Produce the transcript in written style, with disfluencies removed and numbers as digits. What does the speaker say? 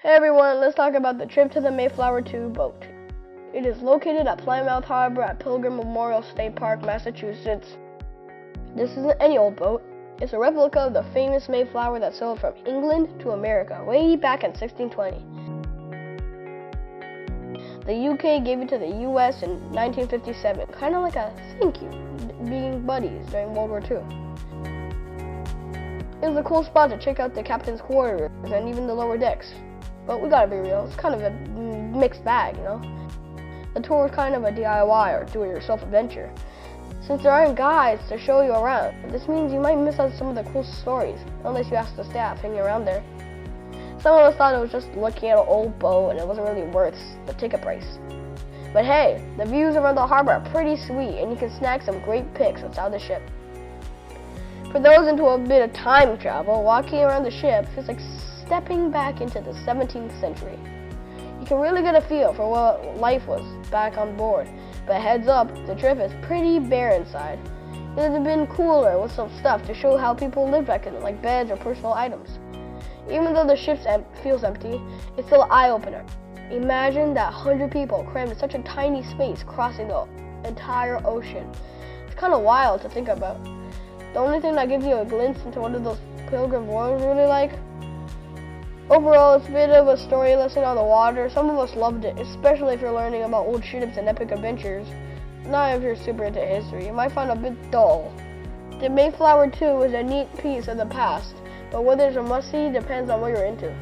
Hey everyone, let's talk about the trip to the Mayflower II boat. It is located at Plymouth Harbor at Pilgrim Memorial State Park, Massachusetts. This isn't any old boat. It's a replica of the famous Mayflower that sailed from England to America way back in 1620. The UK gave it to the US in 1957, kind of like a thank you, being buddies during World War II. It was a cool spot to check out the captain's quarters and even the lower decks. But we gotta be real, it's kind of a mixed bag, you know? The tour is kind of a DIY or do-it-yourself adventure. Since there aren't guides to show you around, this means you might miss out some of the cool stories, unless you ask the staff hanging around there. Some of us thought it was just looking at an old boat and it wasn't really worth the ticket price. But hey, the views around the harbor are pretty sweet and you can snag some great pics inside the ship. For those into a bit of time travel, walking around the ship feels like stepping back into the 17th century. You can really get a feel for what life was back on board, but heads up, the trip is pretty bare inside. It would have been cooler with some stuff to show how people lived back then, like beds or personal items. Even though the ship feels empty, it's still an eye-opener. Imagine that 100 people crammed in such a tiny space crossing the entire ocean. It's kind of wild to think about. The only thing that gives you a glimpse into what those Pilgrim voyages really like. Overall, it's a bit of a story lesson on the water. Some of us loved it, especially if you're learning about old ships and epic adventures. Not if you're super into history, you might find it a bit dull. The Mayflower II is a neat piece of the past, but whether it's a must-see depends on what you're into.